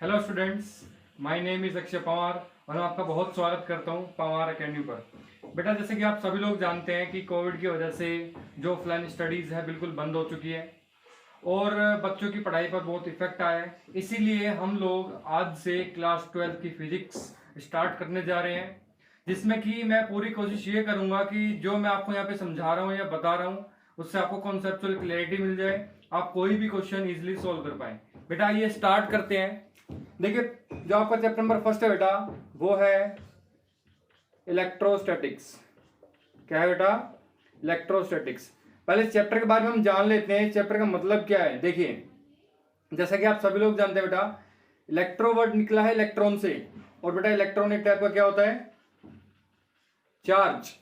Hello students, my name is Akshay Pawar और मैं आपका बहुत स्वागत करता हूं पवार एकेडमी पर। बेटा, जैसे कि आप सभी लोग जानते हैं कि कोविड की वजह से जो ऑफलाइन स्टडीज़ है बिल्कुल बंद हो चुकी है और बच्चों की पढ़ाई पर बहुत इफेक्ट आया है। इसीलिए हम लोग आज से क्लास 12 की फिजिक्स स्टार्ट करने जा रहे हैं, जिसमें कि मैं पूरी कोशिश ये करूँगा कि जो मैं आपको यहाँ पे समझा रहा हूँ या बता रहा हूँ उससे आपको कॉन्सेप्चुअल क्लैरिटी मिल जाए, आप कोई भी क्वेश्चन इजीली सॉल्व कर पाए। बेटा ये स्टार्ट करते हैं। देखिए, जो आपका चैप्टर नंबर फर्स्ट है बेटा, वो है इलेक्ट्रोस्टैटिक्स। क्या है बेटा? इलेक्ट्रोस्टैटिक्स। पहले इस चैप्टर के बारे में हम जान लेते हैं, इस चैप्टर का मतलब क्या है। देखिए, जैसा कि आप सभी लोग जानते हैं बेटा, इलेक्ट्रो वर्ड निकला है इलेक्ट्रॉन से, और बेटा इलेक्ट्रॉन एक टाइप का क्या होता है? चार्ज।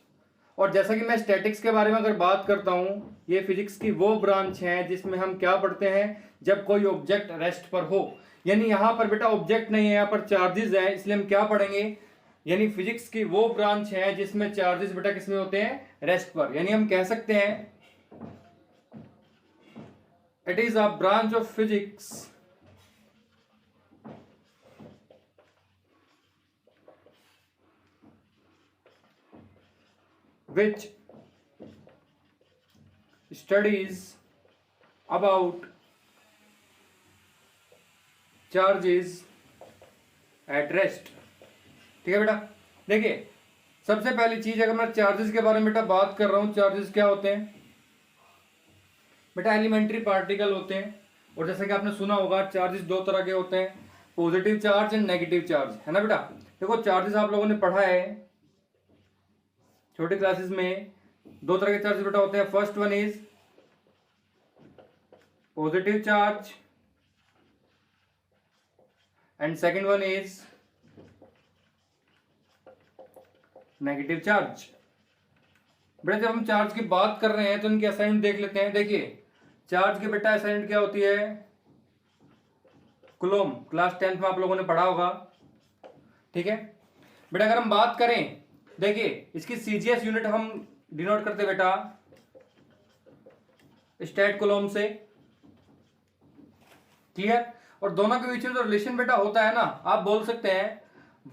और जैसा कि मैं स्टैटिक्स के बारे में अगर बात करता हूं, ये फिजिक्स की वो ब्रांच है जिसमें हम क्या पढ़ते हैं, जब कोई ऑब्जेक्ट रेस्ट पर हो। यानी यहां पर बेटा ऑब्जेक्ट नहीं है, यहां पर चार्जेस है, इसलिए हम क्या पढ़ेंगे, यानी फिजिक्स की वो ब्रांच है जिसमें चार्जेस बेटा किसमें होते हैं? रेस्ट पर। यानी हम कह सकते हैं it is a branch of physics which studies about charges at rest। ठीक है बेटा। देखिए, सबसे पहली चीज, अगर मैं चार्जेस के बारे में बेटा बात कर रहा हूं, चार्जेस क्या होते हैं बेटा? एलिमेंट्री पार्टिकल होते हैं। और जैसा कि आपने सुना होगा, चार्जेस दो तरह के होते हैं, positive charge and negative charge, है ना बेटा? देखो, चार्जेस आप लोगों ने पढ़ा है छोटी क्लासेस में। दो तरह के चार्ज बेटा होते हैं। First one is positive charge and second one is negative charge. बेटा, जब हम चार्ज की बात कर रहे हैं तो इनके असाइनमेंट देख लेते हैं। देखिए, चार्ज की बेटा असाइनमेंट क्या होती है? कूलम। क्लास 10th में आप लोगों ने पढ़ा होगा। ठीक है बेटा। अगर हम बात करें, देखिए इसकी सीजीएस यूनिट हम डिनोट करते बेटा स्टैट कूलम से। क्लियर? और दोनों के बीच में जो रिलेशन बेटा होता है ना, आप बोल सकते हैं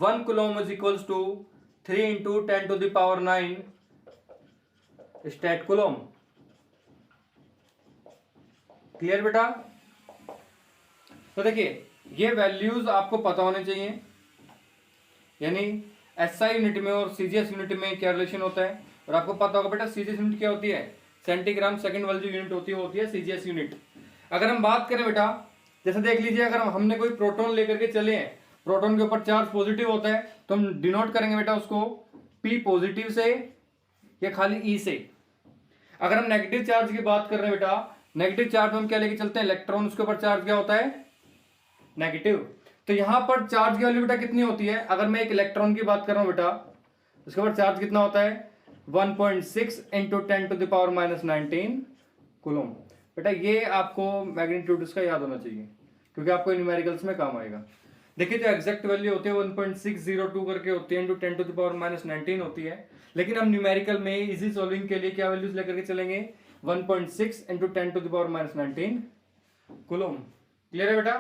1 coulomb is equals to 3 into 10⁹ stat coulomb. Clear बेटा? तो देखिए, ये वैल्यूज आपको पता होने चाहिए, यानी एसआई यूनिट में और सीजीएस यूनिट में क्या रिलेशन होता है। और आपको पता होगा बेटा सीजीएस यूनिट क्या होती है? सेंटीग्राम सेकंड वाली जो यूनिट होती है सीजीएस यूनिट। अगर हम बात करें बेटा, जैसे देख लीजिए, अगर हमने कोई प्रोटॉन लेकर के चले हैं, प्रोटॉन के ऊपर चार्ज पॉजिटिव होता है, तो हम डिनोट करेंगे बेटा उसको पी पॉजिटिव से या खाली ई से। अगर हम नेगेटिव चार्ज की बात कर रहे हैं बेटा, नेगेटिव चार्ज में हम क्या लेके चलते हैं? इलेक्ट्रॉन। उसके ऊपर चार्ज क्या होता है? नेगेटिव। तो यहां पर चार्ज की वैल्यू बेटा कितनी होती है? अगर मैं एक इलेक्ट्रॉन की बात कर रहा हूं बेटा, उसके ऊपर चार्ज कितना होता है? 1.6 इंटू 10⁻⁹ कूलम। बेटा ये आपको मैग्नीट्यूड इसका याद होना चाहिए, क्योंकि आपको न्यूमेरिकल्स में काम आएगा। देखिए, जो एग्जैक्ट वैल्यू होती है 1.602 करके होती है, इंटू 10⁻⁹ होती है। लेकिन हम न्यूमेरिकल में इजी सॉल्विंग के लिए क्या वैल्यूज लेकर के चलेंगे? 1.6 इंटू 10⁻⁹ कूलम। क्लियर है बेटा?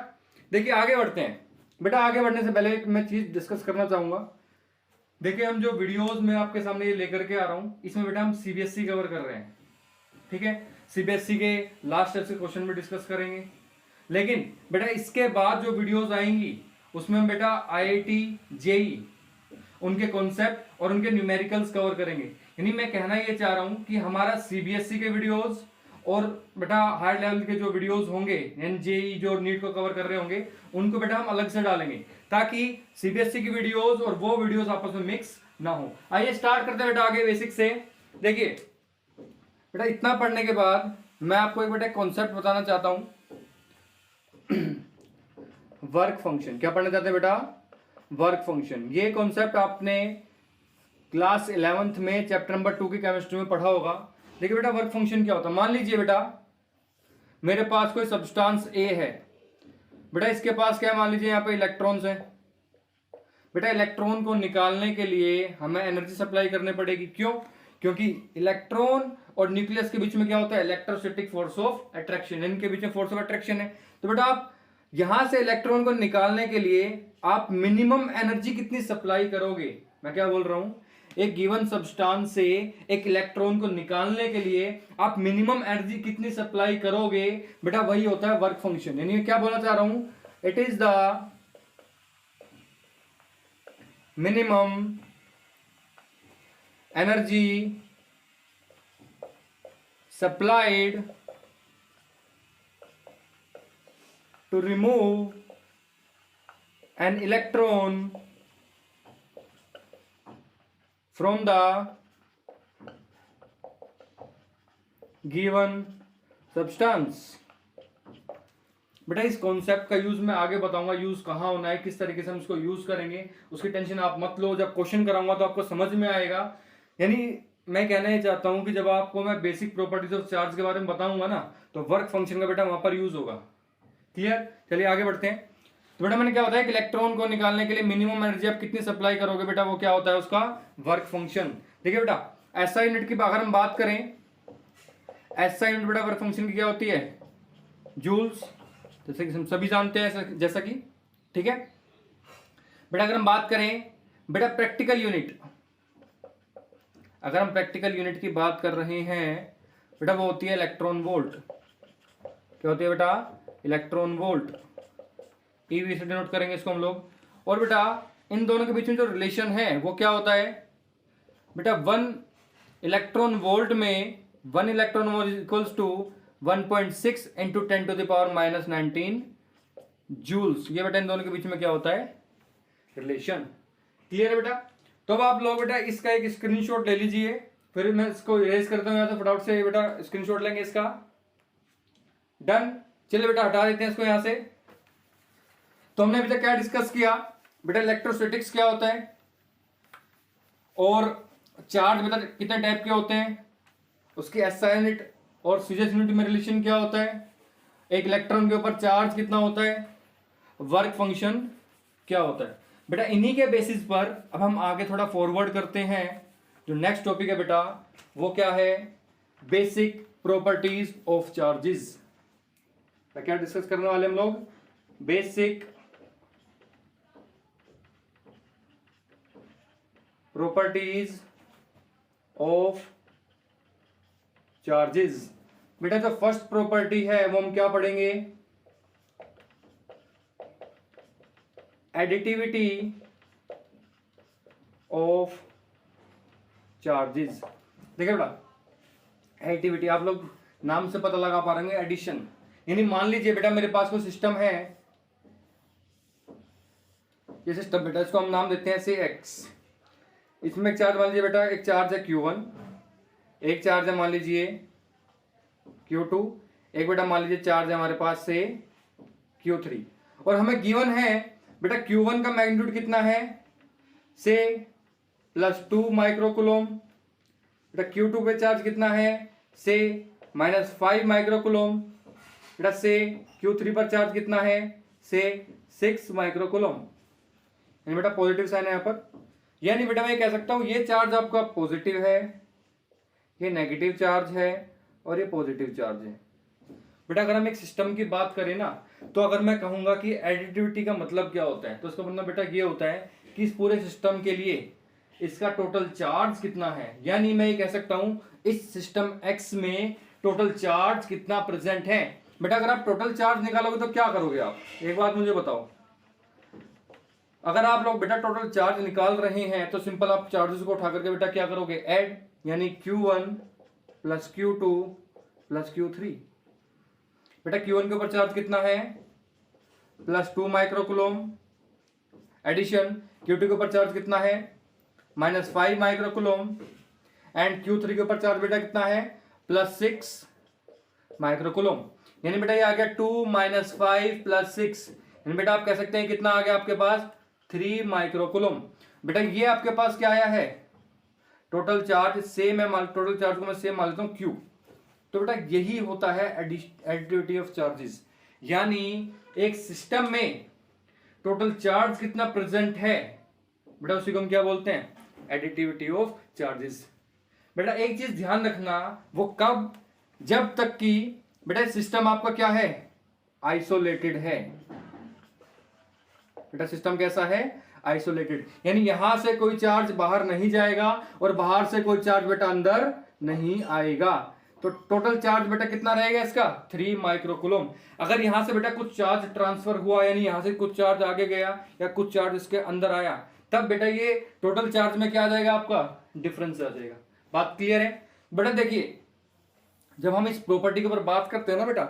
देखिए, आगे बढ़ते हैं बेटा। आगे बढ़ने से पहले एक मैं चीज डिस्कस करना चाहूंगा। देखिए, हम जो वीडियोस में आपके सामने ये लेकर के आ रहा हूं, इसमें बेटा हम सीबीएसई कवर कर रहे हैं। ठीक है, सीबीएसई के लास्ट ईयर के क्वेश्चन भी डिस्कस करेंगे। लेकिन बेटा इसके बाद जो वीडियोस आएंगी उसमें हम बेटा आईआईटी जेई उनके कॉन्सेप्ट और उनके न्यूमेरिकल्स कवर करेंगे। यानी मैं कहना ये चाह रहा हूं कि हमारा सीबीएसई के वीडियोस और बेटा हाई लेवल के जो वीडियोस होंगे, जेई जो नीट को कवर कर रहे होंगे, उनको बेटा हम अलग से डालेंगे, ताकि सीबीएसई की वीडियोस और वो वीडियोस आपस में मिक्स ना हो। आइए स्टार्ट करते हैं बेटा आगे बेसिक से। देखिए बेटा, इतना पढ़ने के बाद मैं आपको एक बेटा कॉन्सेप्ट बताना चाहता हूं, वर्क फंक्शन। क्या पढ़ना चाहते हैं बेटा? Work function. ये कॉन्सेप्ट आपने क्लास 11th में चैप्टर नंबर 2 की केमिस्ट्री में पढ़ा होगा। देखिए बेटा, वर्क फंक्शन क्या होता है। मान लीजिए बेटा मेरे पास कोई सब्सटेंस ए है। बेटा इसके पास क्या है? मान लीजिए यहाँ पे इलेक्ट्रॉन्स हैं। बेटा इलेक्ट्रॉन को निकालने के लिए हमें एनर्जी सप्लाई करनी पड़ेगी। क्यों? क्योंकि इलेक्ट्रॉन और न्यूक्लियस के बीच में क्या होता है? Electrostatic force of attraction. इनके बीच में फोर्स ऑफ अट्रैक्शन है। तो बेटा आप यहां से इलेक्ट्रॉन को निकालने के लिए आप मिनिमम एनर्जी कितनी सप्लाई करोगे। मैं क्या बोल रहा हूं, एक गिवन सब्सटेंस से एक इलेक्ट्रॉन को निकालने के लिए आप मिनिमम एनर्जी कितनी सप्लाई करोगे, बेटा वही होता है वर्क फंक्शन। यानी क्या बोलना चाह रहा हूं, it is the minimum energy supplied to remove an electron from the given substance। बेटा इस कॉन्सेप्ट का यूज मैं आगे बताऊंगा, यूज कहाँ होना है, किस तरीके से हम इसको यूज करेंगे, उसकी टेंशन आप मत लो। जब क्वेश्चन कराऊंगा तो आपको समझ में आएगा। यानी मैं कहना ही चाहता हूं कि जब आपको मैं बेसिक प्रॉपर्टीज ऑफ चार्ज के बारे में बताऊंगा ना, तो वर्क फंक्शन का बेटा वहां पर यूज होगा। क्लियर, चलिए आगे बढ़ते हैं। तो बेटा मैंने क्या बताया कि इलेक्ट्रॉन को निकालने के लिए मिनिमम एनर्जी आप कितनी सप्लाई करोगे, बेटा वो क्या होता है, उसका वर्क फंक्शन। ठीक है बेटा, एसआई यूनिट की अगर हम बात करें, एसआई यूनिट बेटा वर्क फंक्शन की क्या होती है, जूल्स, जैसे कि हम सभी जानते हैं, जैसा कि ठीक है बेटा। अगर हम बात करें बेटा प्रैक्टिकल यूनिट, अगर हम प्रैक्टिकल यूनिट की बात कर रहे हैं बेटा, वो होती है इलेक्ट्रॉन वोल्ट। क्या होती है बेटा, इलेक्ट्रॉन वोल्ट, ईवी से डिनोट करेंगे इसको हम लोग। और बेटा इन दोनों के बीच में जो रिलेशन है वो क्या होता है बेटा, 1 इलेक्ट्रॉन वोल्ट में 1 electron volt equals to 1.6 into 10⁻⁻19 joules. ये बेटा इन दोनों के बीच में क्या होता है, रिलेशन। क्लियर है बेटा। तो अब आप लोग बेटा इसका एक स्क्रीनशॉट ले लीजिए, फिर मैं इसको इरेज करता हूं यहाँ से फटाफट से। बेटा स्क्रीनशॉट लेंगे इसका, डन। चलिए बेटा हटा देते हैं इसको यहां से। तो हमने अभी तक क्या डिस्कस किया बेटा, इलेक्ट्रोस्टैटिक्स क्या होता है, और चार्ज बेटा कितने टाइप के होते हैं, उसकी एसआई यूनिट और सीजीएस यूनिट में रिलेशन क्या होता है, एक इलेक्ट्रॉन के ऊपर चार्ज कितना होता है, वर्क फंक्शन क्या होता है। बेटा इन्हीं के बेसिस पर अब हम आगे थोड़ा फॉरवर्ड करते हैं। जो नेक्स्ट टॉपिक है बेटा वो क्या है, बेसिक प्रॉपर्टीज ऑफ चार्जेस। क्या डिस्कस करने वाले हम लोग, बेसिक प्रॉपर्टीज ऑफ चार्जेस। बेटा जो फर्स्ट प्रॉपर्टी है वो हम क्या पढ़ेंगे, एडिटिविटी ऑफ चार्जेस। देखिए बेटा एडिटिविटी आप लोग नाम से पता लगा पा रहे हैं, एडिशन। यानी मान लीजिए बेटा मेरे पास कोई सिस्टम है, ये सिस्टम बेटा इसको हम नाम देते हैं से एक्स। इसमें एक चार्ज मान लीजिए बेटा, एक चार्ज है Q1, एक चार्ज है मान लीजिए Q2, एक बेटा मान लीजिए चार्ज है हमारे पास से Q3। और हमें गिवन है बेटा Q1 का मैग्नीट्यूड कितना है, से +2 माइक्रोकूलोम। बेटा Q2 पे चार्ज कितना है, से -5 माइक्रोकूलोम। बेटा से Q3 पर चार्ज कितना है, से 6 माइक्रोकूलोम। यानी बेटा पॉजिटिव साइन है यहाँ पर। यानी बेटा मैं कह सकता हूं ये चार्ज आपका पॉजिटिव है, ये नेगेटिव चार्ज है, और ये पॉजिटिव चार्ज है। बेटा अगर हम एक सिस्टम की बात करें ना, तो अगर मैं कहूंगा कि एडिटिविटी का मतलब क्या होता है, तो इसका मतलब बेटा ये होता है कि इस पूरे सिस्टम के लिए इसका टोटल चार्ज कितना है। यानी मैं ये कह सकता हूं इस सिस्टम एक्स में टोटल चार्ज कितना प्रेजेंट है। बेटा अगर आप टोटल चार्ज निकालोगे तो क्या करोगे आप, एक बात मुझे बताओ। अगर आप लोग बेटा टोटल चार्ज निकाल रहे हैं तो सिंपल आप चार्जेस को उठा करके बेटा क्या करोगे, ऐड, यानी Q1 + Q2 + Q3। बेटा Q1 के ऊपर चार्ज कितना है, +2 माइक्रोकूलोम। एडिशन Q2 के ऊपर चार्ज कितना है, -5 माइक्रोकूलोम। एंड Q3 के ऊपर चार्ज बेटा कितना है, +6 माइक्रोकूलोम। यानी बेटा ये आ गया 2 - 5 + 6। यानी बेटा आप कह सकते हैं कितना आ गया आपके पास, 3 माइक्रोकूलोम। बेटा ये आपके पास क्या आया है, टोटल चार्ज से मैं टोटल चार्ज को मैं सेम मान लेता हूं Q। तो बेटा यही होता है एडिटिविटी ऑफ चार्जेस। यानी एक सिस्टम में टोटल चार्ज कितना प्रेजेंट है, बेटा उसी को हम क्या बोलते हैं, एडिटिविटी ऑफ चार्जेस। बेटा एक चीज ध्यान रखना, वो कब, जब तक कि बेटा सिस्टम आपका क्या है, आइसोलेटेड है। बेटा सिस्टम कैसा है, आइसोलेटेड, यानी यहां से कोई चार्ज बाहर नहीं जाएगा और बाहर से कोई चार्ज बेटा अंदर नहीं आएगा। तो टोटल चार्ज बेटा कितना रहेगा इसका, 3 माइक्रोकूलम। अगर यहां से बेटा कुछ चार्ज ट्रांसफर हुआ, यानी यहां से कुछ चार्ज आगे गया या कुछ चार्ज इसके अंदर आया, तब बेटा ये टोटल चार्ज में क्या आ जाएगा, आपका डिफरेंस आ जाएगा। बात क्लियर है बेटा? देखिए जब हम इस प्रॉपर्टी के ऊपर बात करते हैं ना बेटा,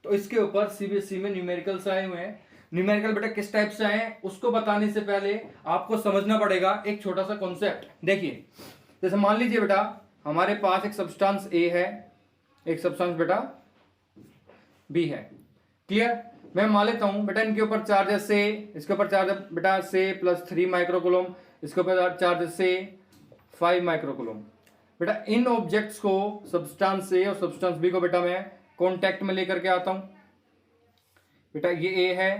तो इसके ऊपर सीबीएसई में न्यूमेरिकल्स आए हुए हैं। न्यूमेरिकल बेटा किस टाइप से आए हैं उसको बताने से पहले आपको समझना पड़ेगा एक छोटा सा कॉन्सेप्ट। देखिए जैसे मान लीजिए बेटा हमारे पास एक सब्सटेंस ए है, एक सब्सटेंस बेटा बी है। क्लियर? मैं मान लेता हूं बेटा इनके ऊपर चार्ज है से, इसके ऊपर चार्ज है बेटा से प्लस 3 माइक्रोकूलम, इसके ऊपर चार्ज है से 5 माइक्रोकूलम। बेटा इन ऑब्जेक्ट्स को, सब्सटेंस ए और सब्सटेंस बी को बेटा मैं कॉन्टैक्ट में लेकर के आता हूं। बेटा ये ए है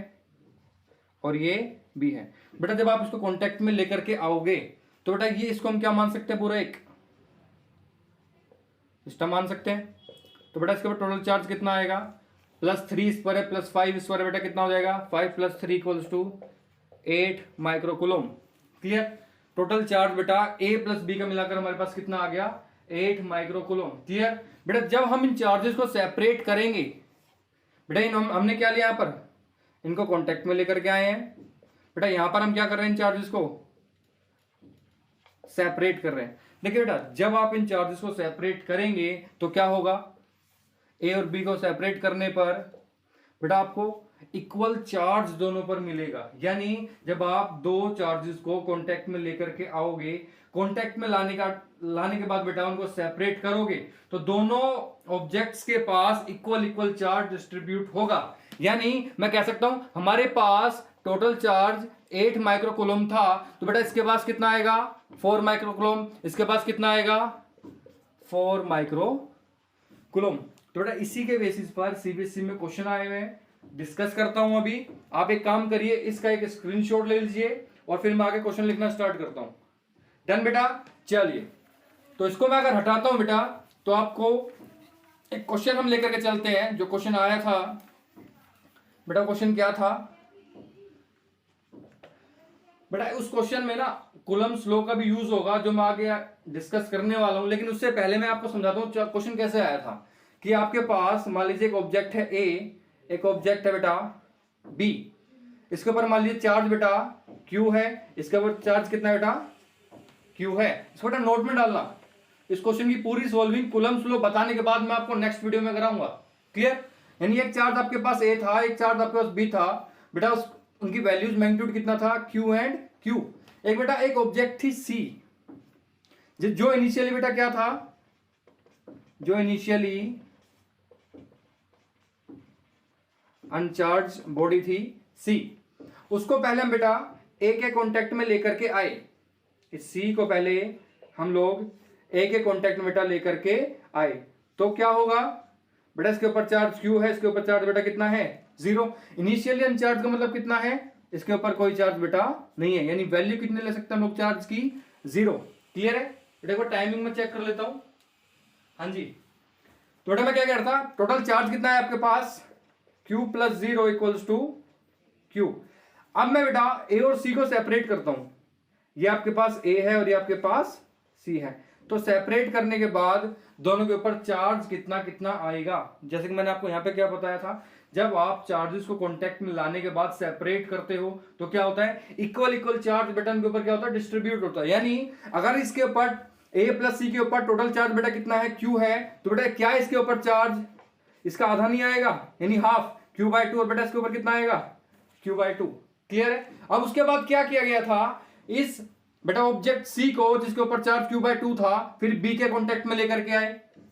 और ये बी है। बेटा जब आप इसको कॉन्टैक्ट में लेकर के आओगे तो बेटा ये इसको हम क्या मान सकते हैं, पूरा एक सिस्टम मान सकते हैं। तो बेटा इसके ऊपर टोटल चार्ज कितना आएगा, +3 इस पर है +5 इस पर है, बेटा कितना हो जाएगा 5 + 3 = 8 माइक्रोकूलम। क्लियर? टोटल चार्ज बेटा ए प्लस बी का मिलाकर हमारे पास कितना आ गया, 8 माइक्रोकूलम। क्लियर? बेटा जब हम इन चार्जेस को सेपरेट करेंगे, बेटा इन हमने क्या लिया, यहां पर इनको कॉन्टेक्ट में लेकर के आए हैं। बेटा यहां पर हम क्या कर रहे हैं, इन चार्जेस को सेपरेट कर रहे हैं। देखिए बेटा जब आप इन चार्जेस को सेपरेट करेंगे तो क्या होगा, ए और बी को सेपरेट करने पर बेटा आपको इक्वल चार्ज दोनों पर मिलेगा। यानी जब आप दो चार्जेस को कांटेक्ट में लेकर के आओगे, कांटेक्ट में लाने के बाद बेटा उनको सेपरेट करोगे तो दोनों ऑब्जेक्ट्स के पास इक्वल चार्ज डिस्ट्रीब्यूट होगा। यानी मैं कह सकता हूं हमारे पास टोटल चार्ज 8 माइक्रोकूलम था, तो बेटा इसके पास कितना आएगा 4 माइक्रोकूलम, इसके पास कितना आएगा 4 माइक्रोकूलम। तो बेटा इसी के बेसिस पर सीबीएसई में क्वेश्चन आए हुए हैं, डिस्कस करता हूं अभी। आप एक काम करिए, इसका एक स्क्रीनशॉट ले लीजिए और फिर मैं आगे क्वेश्चन लिखना स्टार्ट करता हूं। डन बेटा? चलिए तो इसको मैं अगर हटाता हूं बेटा तो आपको एक क्वेश्चन हम लेकर के चलते हैं। जो क्वेश्चन आया था बेटा, क्वेश्चन क्या था बेटा, उस क्वेश्चन में ना कूलम्स लॉ का भी यूज होगा जो मैं आगे डिस्कस करने वाला हूं। लेकिन उससे पहले मैं आपको समझाता हूं क्वेश्चन कैसे आया था। कि आपके पास मान लीजिए एक ऑब्जेक्ट है ए, एक ऑब्जेक्ट है बेटा बी, इसके ऊपर मान लीजिए चार्ज बेटा क्यू है, इसके ऊपर चार्ज कितना बेटा क्यू है। इसको बेटा नोट में डालना। इस क्वेश्चन की पूरी सॉल्विंग कूलम्स लॉ बताने के बाद मैं आपको नेक्स्ट वीडियो में कराऊंगा। क्लियर? यानी एक चार्ज आपके पास ए था, एक चार्ज आपके पास बी था बेटा, उनकी वैल्यूज मैग्नीट्यूड कितना था क्यू एंड क्यू। एक बेटा एक ऑब्जेक्ट थी सी, जो इनिशियली बेटा क्या था, जो इनिशियली अनचार्ज बॉडी थी सी, उसको पहले हम बेटा ए के कांटेक्ट में लेकर के आए। इस सी को पहले हम लोग ए के कांटेक्ट में बेटा लेकर के आए तो क्या होगा बेटा, इसके ऊपर चार्ज क्यू है, इसके ऊपर चार्ज बेटा कितना है 0। इनिशियली अनचार्ज का मतलब कितना है, इसके ऊपर कोई चार्ज बेटा नहीं है, यानी वैल्यू कितने ले सकते हैं हम लोग चार्ज की 0। क्लियर है बेटा? एक बार टाइमिंग में चेक कर लेता हूं। हाँ जी, तो बेटा मैं क्या कह रहा था, टोटल चार्ज कितना है आपके पास Q + 0 = Q। अब मैं बेटा A और C को सेपरेट करता हूं। ये आपके पास A है और ये आपके पास C है, तो सेपरेट करने के बाद दोनों के ऊपर चार्ज कितना कितना आएगा। जैसे कि मैंने आपको यहां पे क्या बताया था, जब आप चार्जेस को कांटेक्ट में लाने के बाद सेपरेट करते हो तो क्या होता है, इक्वल चार्ज बेटा के ऊपर क्या होता है डिस्ट्रीब्यूट होता है। यानी अगर इसके ऊपर A + C के ऊपर टोटल चार्ज बेटा कितना है Q है, तो बेटा क्या इसके ऊपर चार्ज इसका आधा नहीं आएगा, यानी हाफ Q/2, और बेटा इसके ऊपर कितना आएगा Q/2। क्लियर है? अब उसके बाद क्या किया गया था, इस बेटा ऑब्जेक्ट C को जिसके ऊपर चार्ज Q/2 था, फिर B के कांटेक्ट में लेकर के आए।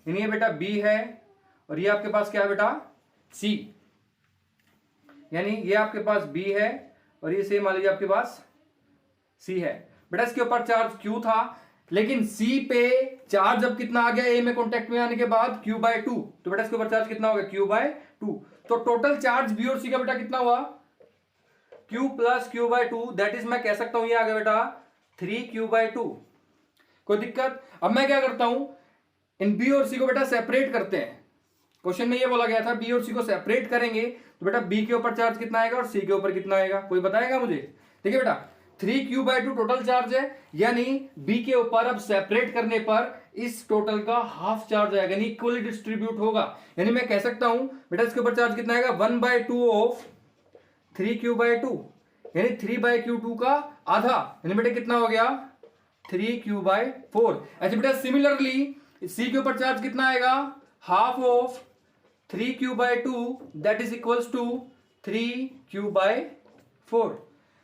यानी ये बेटा B है और ये आपके पास क्या है बेटा C, यानी ये आपके पास B है और ये सेम मान लीजिए आपके पास C है। बेटा इसके ऊपर चार्ज Q था, लेकिन C पे चार्ज अब कितना आ गया A में कांटेक्ट में आने के बाद Q/2, तो बेटा इसके ऊपर चार्ज कितना होगा Q/2। तो टोटल चार्ज B और C का बेटा कितना हुआ Q + Q/2, दैट इज मैं कह सकता हूं ये आ गया बेटा 3Q/2। कोई दिक्कत? अब मैं क्या करता हूं, इन B और C को बेटा सेपरेट करते हैं। क्वेश्चन में ये बोला गया था B और C को सेपरेट करेंगे तो बेटा बी के ऊपर चार्ज कितना आएगा और सी के ऊपर कितना आएगा, कोई बताएगा मुझे। ठीक है बेटा, 3q/2 टोटल चार्ज है, यानी बी के ऊपर अब सेपरेट करने पर इस टोटल का हाफ चार्ज आएगा, यानी इक्वली डिस्ट्रीब्यूट होगा। यानी मैं कह सकता हूं बेटा इसके ऊपर चार्ज कितना आएगा, 1/2 ऑफ 3q/2, यानी 3/q2 का आधा, यानी बेटा कितना हो गया 3q/4। ऐसे बेटा सिमिलरली सी के ऊपर चार्ज कितना आएगा, half of 3q/2 that is equals to 3q/4।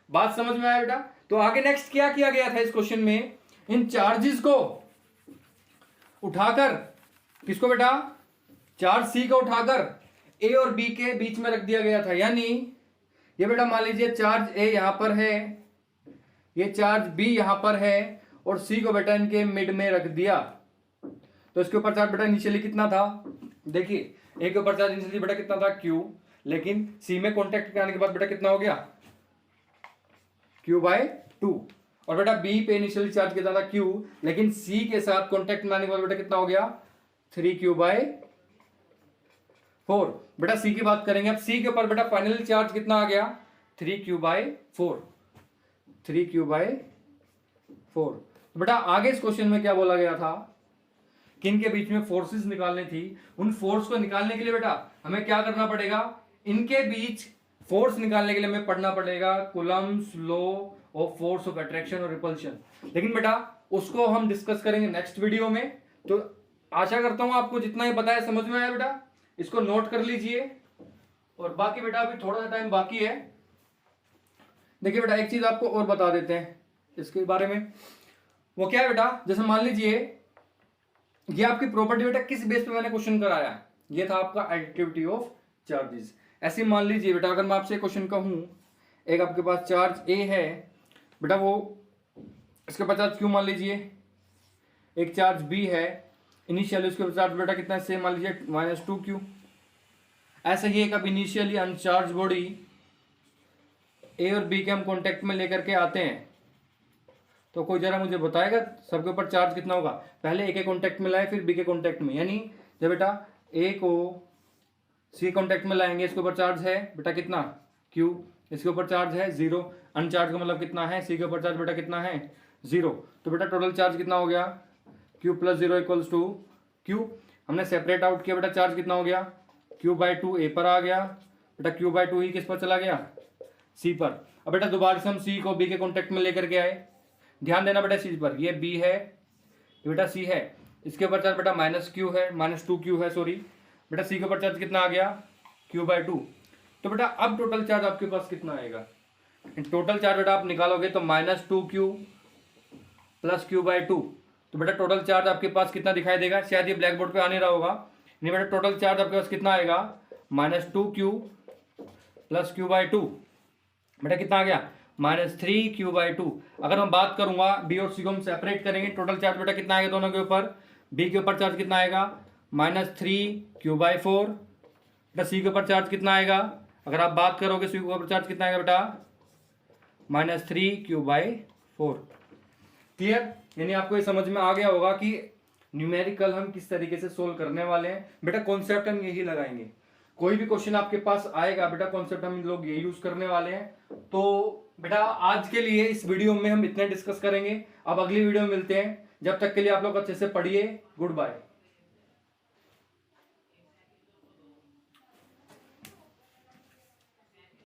बात समझ में आया बेटा। तो आगे नेक्स्ट क्या किया गया था इस क्वेश्चन में, इन चार्जेस को उठाकर, किसको बेटा, चार्ज सी को उठाकर ए और बी के बीच में रख दिया गया था। यानी ये बेटा मान लीजिए चार्ज ए यहां पर है, ये चार्ज बी यहां पर है, और सी को बेटा इनके मिड में रख दिया। तो इसके ऊपर चार्ज बेटा इनिशियली कितना था, देखिए ए के ऊपर चार्ज इनिशियली बेटा कितना था Q, लेकिन सी में कॉन्टेक्ट आने के बाद बेटा कितना हो गया Q/2, और बेटा बी पे इनिशियली चार्ज कितना था Q, लेकिन सी के साथ कॉन्टेक्ट में आने के बाद बेटा कितना हो गया 3q/4। बेटा सी की बात करेंगे, अब सी के ऊपर बेटा फाइनल चार्ज कितना आ गया 3q/4, 3q/4। बेटा आगे इस क्वेश्चन में क्या बोला गया था, किन के बीच में फोर्सेस निकालनी थी। उन फोर्स को निकालने के लिए बेटा हमें क्या करना पड़ेगा, इनके बीच फोर्स निकालने के लिए हमें पढ़ना पड़ेगा Coulomb's law of force of attraction और रिपल्शन। लेकिन बेटा उसको हम डिस्कस करेंगे नेक्स्ट वीडियो में। तो आशा करता हूं आपको जितना ही बताया समझ में आया बेटा, इसको नोट कर लीजिए। और बाकी बेटा अभी थोड़ा सा टाइम बाकी है। देखिए बेटा एक चीज आपको और बता देते हैं इसके बारे में, वो क्या है बेटा, जैसे मान लीजिए ये आपकी प्रॉपर्टी बेटा किस बेस पे मैंने क्वेश्चन कराया, ये था आपका एडिटिविटी ऑफ चार्जेस। ऐसे मान लीजिए बेटा अगर मैं आपसे क्वेश्चन कहूं, एक आपके पास चार्ज ए है बेटा, वो इसके पास चार्ज क्यू मान लीजिए, एक चार्ज बी है इनिशियली, उसके पास चार्ज बेटा कितना है सेम मान लीजिए -2q। ऐसे ही एक अब इनिशियली अनचार्ज बॉडी ए और बी के हम कॉन्टेक्ट में लेकर के आते हैं, तो कोई जरा मुझे बताएगा सबके ऊपर चार्ज कितना होगा। पहले ए के कॉन्टेक्ट में लाए फिर बी के कॉन्टेक्ट में, यानी जब बेटा ए को सी कॉन्टेक्ट में लाएंगे, इसके ऊपर चार्ज है बेटा कितना Q, इसके ऊपर चार्ज है 0, अनचार्ज का मतलब कितना है, सी के ऊपर चार्ज बेटा कितना है 0। तो बेटा टोटल चार्ज कितना हो गया Q + 0 = Q। हमने सेपरेट आउट किया बेटा, चार्ज कितना हो गया Q/2 ए पर आ गया बेटा, Q/2 ही किस पर चला गया सी पर। अब बेटा दोबारा से हम सी को बी के कॉन्टेक्ट में लेकर के आए, ध्यान देना बेटा इस चीज पर, ये बी है ये बेटा सी है, इसके ऊपर चार्ज बेटा -q है, -2q है सॉरी बेटा, सी के ऊपर चार्ज कितना आ गया Q/2। तो बेटा अब टोटल चार्ज आपके पास कितना आएगा, टोटल चार्ज बेटा आप निकालोगे तो -2q + Q/2। तो बेटा टोटल चार्ज आपके पास कितना दिखाई देगा, शायद ये ब्लैक बोर्ड पे आ नहीं रहा होगा, नहीं बेटा टोटल चार्ज आपके पास कितना आएगा -2q + Q/2 बेटा कितना आ गया -3q/2। अगर मैं बात करूंगा बी और सी को हम सेपरेट करेंगे, टोटल चार्ज बेटा कितना आएगा दोनों के ऊपर, बी के ऊपर चार्ज कितना आएगा -3q/4 बेटा, सी के ऊपर चार्ज कितना आएगा, अगर आप बात करोगे सी के ऊपर चार्ज कितना आएगा बेटा -3q/4। क्लियर, यानी आपको ये समझ में आ गया होगा कि न्यूमेरिकल हम किस तरीके से सोल्व करने वाले हैं। बेटा कॉन्सेप्ट हम यही लगाएंगे, कोई भी क्वेश्चन आपके पास आएगा बेटा कॉन्सेप्ट हम लोग ये यूज करने वाले हैं। तो बेटा आज के लिए इस वीडियो में हम इतने डिस्कस करेंगे, अब अगली वीडियो में मिलते हैं, जब तक के लिए आप लोग अच्छे से पढ़िए, गुड बाय।